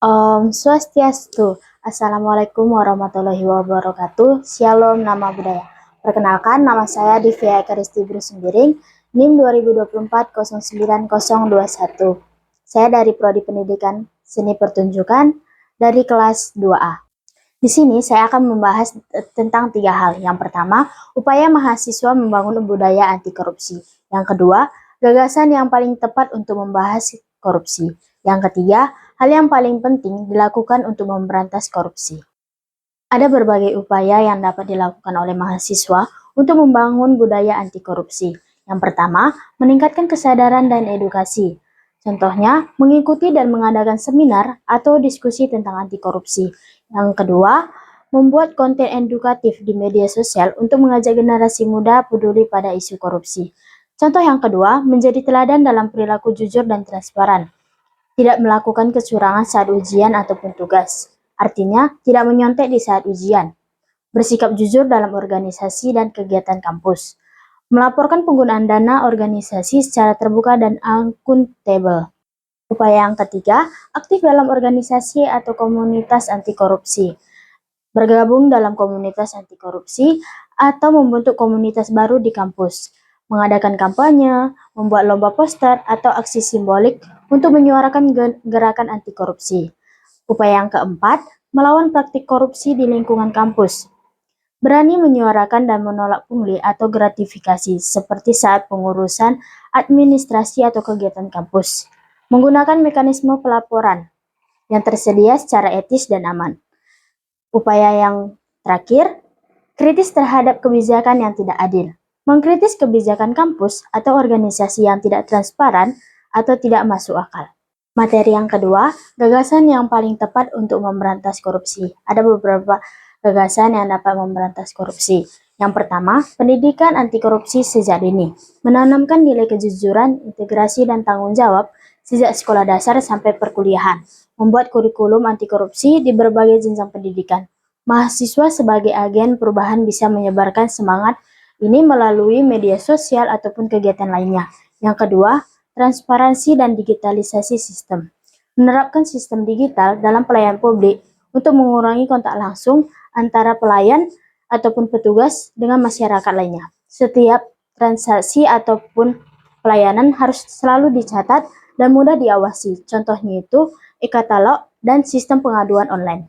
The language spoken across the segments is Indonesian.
Om Swastiastu. Assalamualaikum warahmatullahi wabarakatuh. Shalom, nama budaya. Perkenalkan, nama saya Divya Ekaristi Brusumbiring, NIM 2024 09021. Saya dari Prodi Pendidikan Seni Pertunjukan dari kelas 2A. Di sini saya akan membahas tentang 3 hal. Yang pertama, upaya mahasiswa membangun budaya anti korupsi. Yang kedua, gagasan yang paling tepat untuk membahas korupsi. Yang ketiga, hal yang paling penting dilakukan untuk memberantas korupsi. Ada berbagai upaya yang dapat dilakukan oleh mahasiswa untuk membangun budaya anti korupsi. Yang pertama, meningkatkan kesadaran dan edukasi. Contohnya, mengikuti dan mengadakan seminar atau diskusi tentang anti korupsi. Yang kedua, membuat konten edukatif di media sosial untuk mengajak generasi muda peduli pada isu korupsi. Contoh yang kedua, menjadi teladan dalam perilaku jujur dan transparan. Tidak melakukan kecurangan saat ujian ataupun tugas. Artinya, tidak menyontek di saat ujian. Bersikap jujur dalam organisasi dan kegiatan kampus. Melaporkan penggunaan dana organisasi secara terbuka dan akuntabel. Upaya yang ketiga, aktif dalam organisasi atau komunitas anti korupsi. Bergabung dalam komunitas anti korupsi atau membentuk komunitas baru di kampus. Mengadakan kampanye, membuat lomba poster atau aksi simbolik untuk menyuarakan gerakan anti korupsi. Upaya yang keempat, melawan praktik korupsi di lingkungan kampus. Berani menyuarakan dan menolak pungli atau gratifikasi seperti saat pengurusan administrasi atau kegiatan kampus. Menggunakan mekanisme pelaporan yang tersedia secara etis dan aman. Upaya yang terakhir, kritis terhadap kebijakan yang tidak adil. Mengkritis kebijakan kampus atau organisasi yang tidak transparan atau tidak masuk akal. Materi yang kedua, gagasan yang paling tepat untuk memberantas korupsi. Ada beberapa gagasan yang dapat memberantas korupsi. Yang pertama, pendidikan anti korupsi sejak dini. Menanamkan nilai kejujuran, integrasi, dan tanggung jawab sejak sekolah dasar sampai perkuliahan. Membuat kurikulum anti korupsi di berbagai jenjang pendidikan. Mahasiswa sebagai agen perubahan bisa menyebarkan semangat ini melalui media sosial ataupun kegiatan lainnya. Yang kedua, transparansi dan digitalisasi sistem. Menerapkan sistem digital dalam pelayanan publik untuk mengurangi kontak langsung antara pelayan ataupun petugas dengan masyarakat lainnya. Setiap transaksi ataupun pelayanan harus selalu dicatat dan mudah diawasi. Contohnya itu e-katalog dan sistem pengaduan online.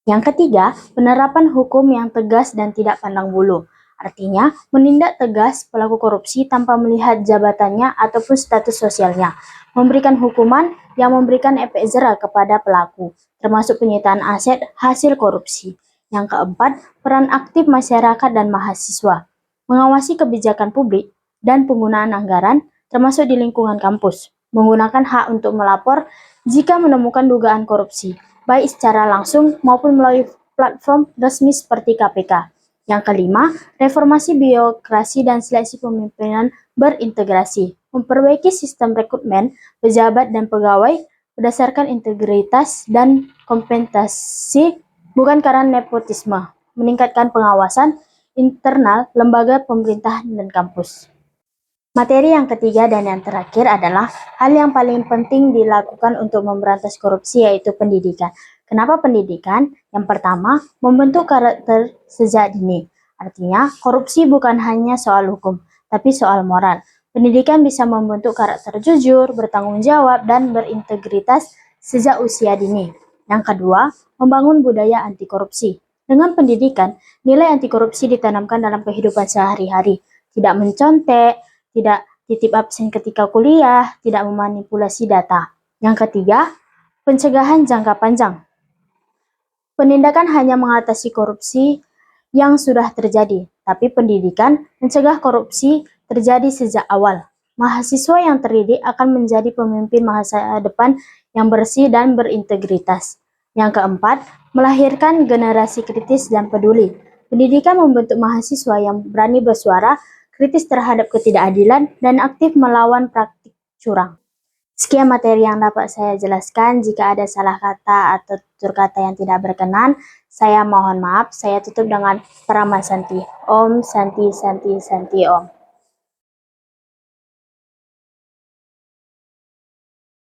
Yang ketiga, penerapan hukum yang tegas dan tidak pandang bulu. Artinya, menindak tegas pelaku korupsi tanpa melihat jabatannya ataupun status sosialnya. Memberikan hukuman yang memberikan efek jera kepada pelaku, termasuk penyitaan aset hasil korupsi. Yang keempat, peran aktif masyarakat dan mahasiswa. Mengawasi kebijakan publik dan penggunaan anggaran, termasuk di lingkungan kampus. Menggunakan hak untuk melapor jika menemukan dugaan korupsi, baik secara langsung maupun melalui platform resmi seperti KPK. Yang kelima, reformasi birokrasi dan seleksi pemimpinan berintegrasi. Memperbaiki sistem rekrutmen pejabat dan pegawai berdasarkan integritas dan kompetisi bukan karena nepotisme. Meningkatkan pengawasan internal lembaga pemerintah dan kampus. Materi yang ketiga dan yang terakhir adalah hal yang paling penting dilakukan untuk memberantas korupsi, yaitu pendidikan. Kenapa pendidikan? Yang pertama, membentuk karakter sejak dini. Artinya, korupsi bukan hanya soal hukum, tapi soal moral. Pendidikan bisa membentuk karakter jujur, bertanggung jawab, dan berintegritas sejak usia dini. Yang kedua, membangun budaya anti korupsi. Dengan pendidikan, nilai anti korupsi ditanamkan dalam kehidupan sehari-hari. Tidak mencontek, tidak titip absen ketika kuliah, tidak memanipulasi data. Yang ketiga, pencegahan jangka panjang. Penindakan hanya mengatasi korupsi yang sudah terjadi, tapi pendidikan mencegah korupsi terjadi sejak awal. Mahasiswa yang terdidik akan menjadi pemimpin masa depan yang bersih dan berintegritas. Yang keempat, melahirkan generasi kritis dan peduli. Pendidikan membentuk mahasiswa yang berani bersuara, kritis terhadap ketidakadilan, dan aktif melawan praktik curang. Sekian materi yang dapat saya jelaskan. Jika ada salah kata atau tutur kata yang tidak berkenan, saya mohon maaf. Saya tutup dengan Parama Santi. Om Santi Santi Santi Om.